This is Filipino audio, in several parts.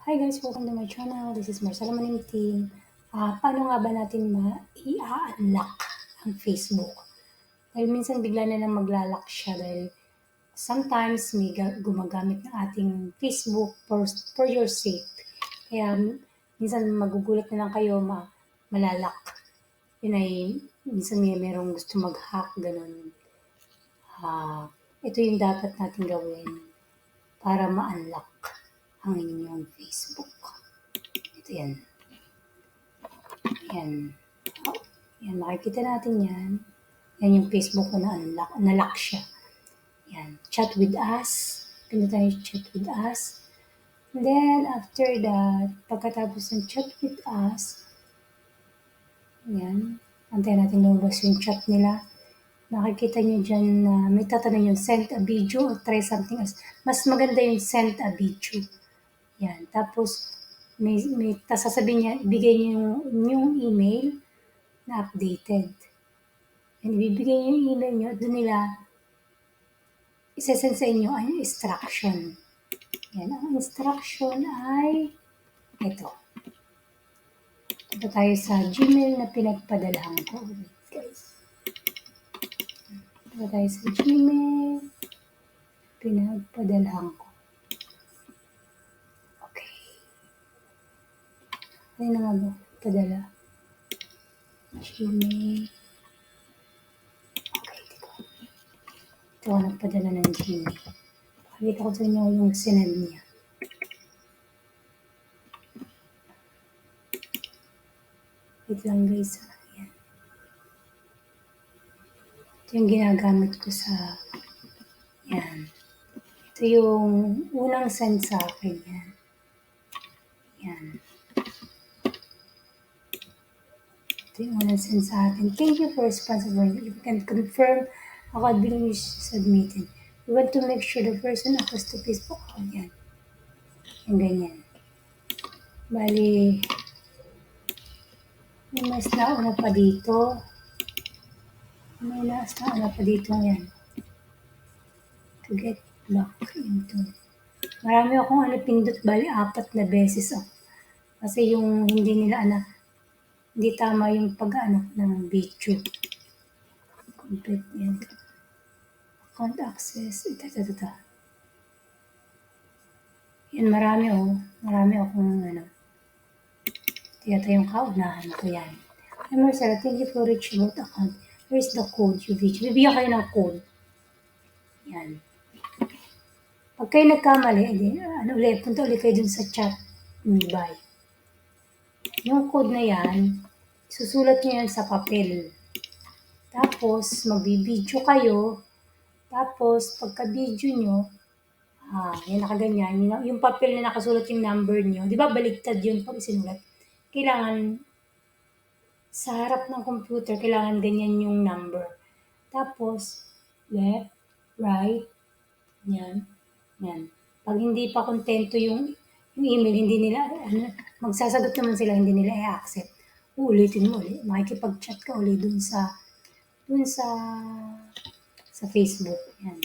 Hi guys, welcome to my channel. This is Marcela Maninting. Paano nga ba natin i-unlock ang Facebook? Dahil minsan bigla na lang maglalak siya dahil sometimes may gumagamit ng ating Facebook for your sake. Kaya minsan magugulat na lang kayo malalak. Yun ay minsan merong gusto mag-hack, ganun. Ito yung dapat natin gawin para ma-unlock ang inyong Facebook. Ito yan. Yan. Yan, makikita natin yan. Yan yung Facebook ko na nalock siya. Yan. Chat with us. Pinto tayo chat with us. And then, after that, pagkatapos ng chat with us, yan. Antayin natin lumabas yung chat nila. Makikita nyo dyan na may tatanong yung send a video or try something else. Mas maganda yung send a video. Yan. Tapos, sasabihin niya, ibigay niyo yung email na updated. And ibibigay niyo yung email niyo, doon nila isasend sa inyo ang instruction. Yan. Ang instruction ay ito. Ito tayo sa Gmail na pinagpadalahan ko. Wait, guys. Ito tayo sa Gmail pinagpadalahan ko. Ano na nga ba? Padala. Gmail. Okay, dito. Ito ako nagpadala ng Gmail. Pakita ko sa inyo yung sinend niya. Wait lang guys. Ayan. Ito yung ginagamit ko sa yan. Ito yung unang send sa akin. Yan. Yan. Ito yung unang send sa akin. Thank you for responsibility. You can confirm account being submitted. We want to make sure the person access to Facebook account. Yan. Yung ganyan. Bali, may mas nauna pa dito. May mas nauna pa dito. Yan. To get back into. Marami akong pindot. Bali, 4 na beses ako. Kasi yung hindi tama yung pag-ano ng video. Complete yan. Account access. Ito. Yan, marami akong Ito yung kaunahan ko yan. Hi Marcela, thank you for reaching out account. Where is the code you reach? Bibigyan kayo ng code. Yan. Pag kayo nagkamali, punta ulit kayo dun sa chat nearby. Yung code na yan, susulat nyo yan sa papel. Tapos, magbibideo kayo. Tapos, pagka-video nyo, yan nakaganyan. Yung papel na nakasulat yung number nyo. Di ba baligtad yun pag isinulat? Kailangan, sa harap ng computer, kailangan ganyan yung number. Tapos, left, right, yan. Pag hindi pa kontento yung email, hindi nila, magsasagot naman sila, hindi nila i-accept. Uulitin mo ulit. Makikipag-chat ka ulit dun sa Facebook. Yan.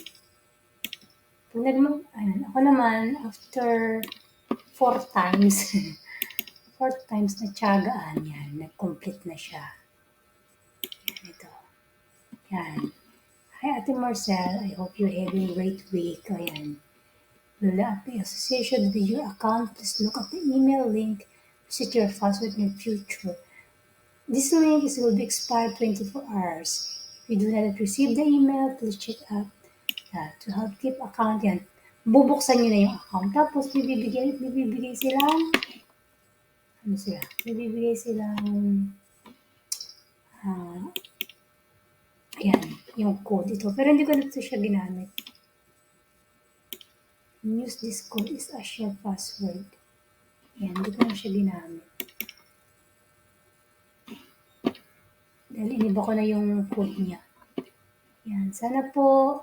Ako naman, after 4 times, 4 times na tiyagaan, yan, nag-complete na siya. Yan, ito. Yan. Hi, Ate Marcel. I hope you're having a great week. Ayan. Lula Api Association with your account. Please look at the email link. Set your password in the future. This link will be expired 24 hours. If you do not receive the email, please check out to help keep account. Yan. Bubuksan nyo na yung account. Tapos, bibigay silang ayan, yung code ito. Pero hindi ko na ito siya ginamit. Use this code is as your password. Ayan, hindi ko na siya ginamit. Dahil iniba ko na yung code niya. Ayan, sana po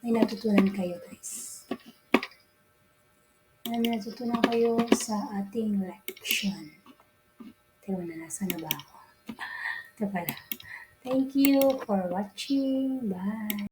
may natutunan kayo guys. May natutunan kayo sa ating leksyon. Teka na, nasa na ba ako? Ito pala. Thank you for watching. Bye!